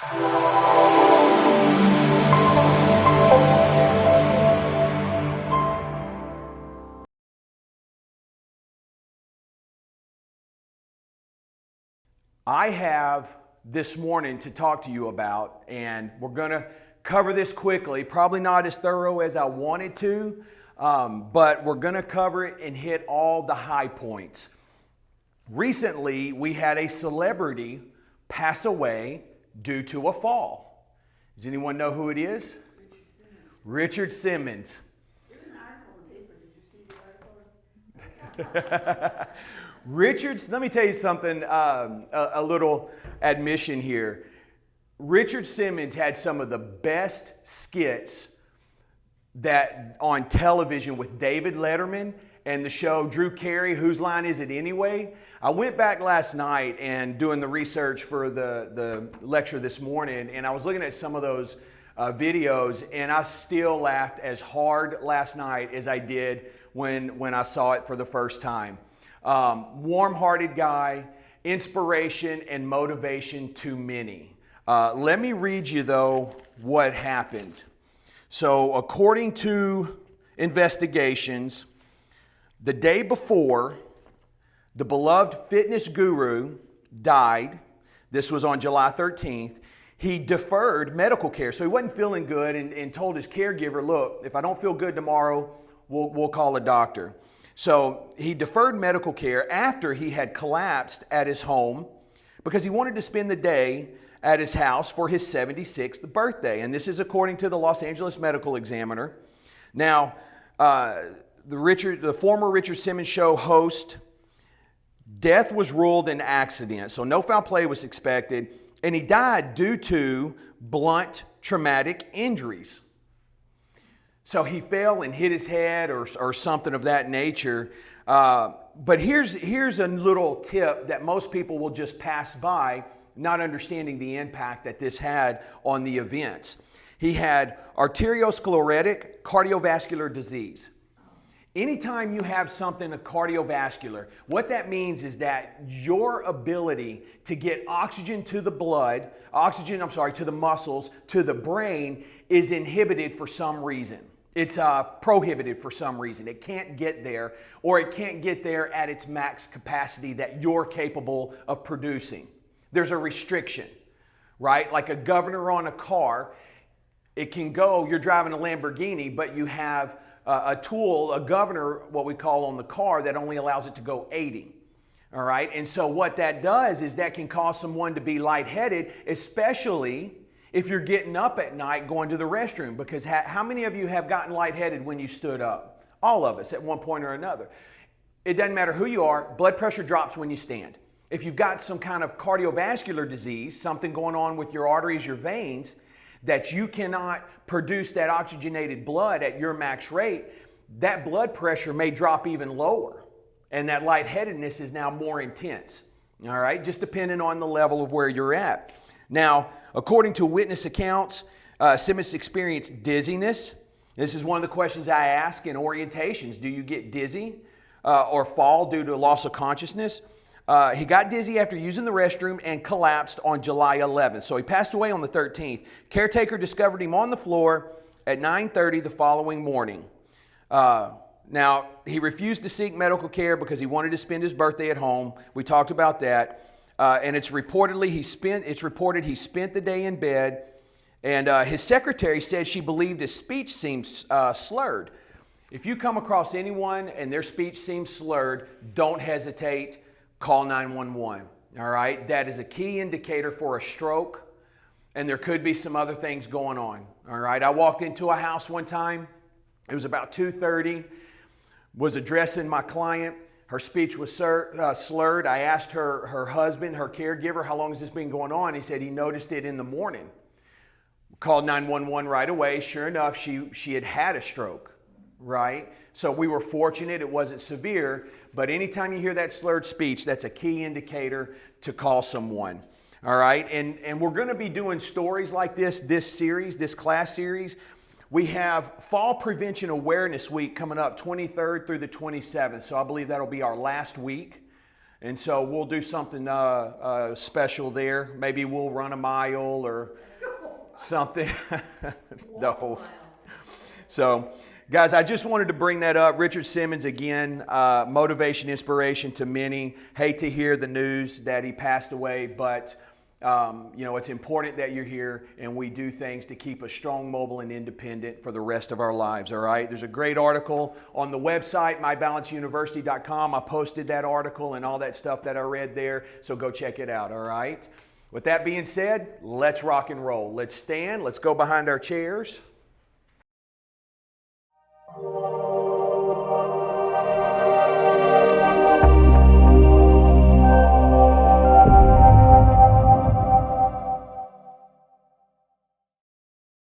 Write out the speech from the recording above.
I have this morning to talk to you about, and we're going to cover this quickly, probably not as thorough as I wanted to, but we're going to cover it and hit all the high points. Recently, we had a celebrity pass away due to a fall. Does anyone know who it is? Richard Simmons. There was an article in the paper. Did you see the article? Richard's, let me tell you something, a little admission here. Richard Simmons had some of the best skits that on television with David Letterman and the show Drew Carey, Whose Line Is It Anyway? I went back last night and doing the research for the lecture this morning, and I was looking at some of those videos, and I still laughed as hard last night as I did when I saw it for the first time. Warm-hearted guy, inspiration and motivation to many. Let me read you, though, what happened. So, according to investigations, the day before, the beloved fitness guru died. This was on July 13th. He deferred medical care. So he wasn't feeling good and told his caregiver, look, if I don't feel good tomorrow, we'll call a doctor. So he deferred medical care after he had collapsed at his home because he wanted to spend the day at his house for his 76th birthday. And this is according to the Los Angeles Medical Examiner. Now, the former Richard Simmons show host, death was ruled an accident, so no foul play was expected, and he died due to blunt traumatic injuries. So he fell and hit his head or something of that nature. But here's a little tip that most people will just pass by, not understanding the impact that this had on the events. He had arteriosclerotic cardiovascular disease. Anytime you have something cardiovascular, what that means is that your ability to get oxygen to the to the muscles, to the brain is inhibited for some reason. It's prohibited for some reason. It can't get there, or it can't get there at its max capacity that you're capable of producing. There's a restriction, right? Like a governor on a car, it can go, you're driving a Lamborghini, but you have a tool, a governor, what we call on the car, that only allows it to go 80. All right, and so what that does is that can cause someone to be lightheaded, especially if you're getting up at night going to the restroom. Because how many of you have gotten lightheaded when you stood up? All of us at one point or another. It doesn't matter who you are, blood pressure drops when you stand. If you've got some kind of cardiovascular disease, something going on with your arteries, your veins, that you cannot produce that oxygenated blood at your max rate, that blood pressure may drop even lower. And that lightheadedness is now more intense. All right, just depending on the level of where you're at. Now, according to witness accounts, Simmons experienced dizziness. This is one of the questions I ask in orientations. Do you get dizzy or fall due to loss of consciousness? He got dizzy after using the restroom and collapsed on July 11th. So he passed away on the 13th. Caretaker discovered him on the floor at 9:30 the following morning. Now, he refused to seek medical care because he wanted to spend his birthday at home. We talked about that. And it's reported he spent the day in bed. And his secretary said she believed his speech seemed slurred. If you come across anyone and their speech seems slurred, don't hesitate. Call 911, all right? That is a key indicator for a stroke, and there could be some other things going on, all right? I walked into a house one time. It was about 2:30, was addressing my client. Her speech was slurred. I asked her husband, her caregiver, how long has this been going on? He said he noticed it in the morning. Called 911 right away. Sure enough, she had had a stroke, right? So we were fortunate it wasn't severe, but anytime you hear that slurred speech, that's a key indicator to call someone. All right, and we're going to be doing stories like this class series. We have Fall Prevention Awareness Week coming up 23rd through the 27th, so I believe that'll be our last week. And so we'll do something special there. Maybe we'll run a mile or something. No. So, guys, I just wanted to bring that up. Richard Simmons, again, motivation, inspiration to many. Hate to hear the news that he passed away, but it's important that you're here and we do things to keep us strong, mobile, and independent for the rest of our lives, all right? There's a great article on the website, mybalanceuniversity.com. I posted that article and all that stuff that I read there, so go check it out, all right? With that being said, let's rock and roll. Let's stand. Let's go behind our chairs.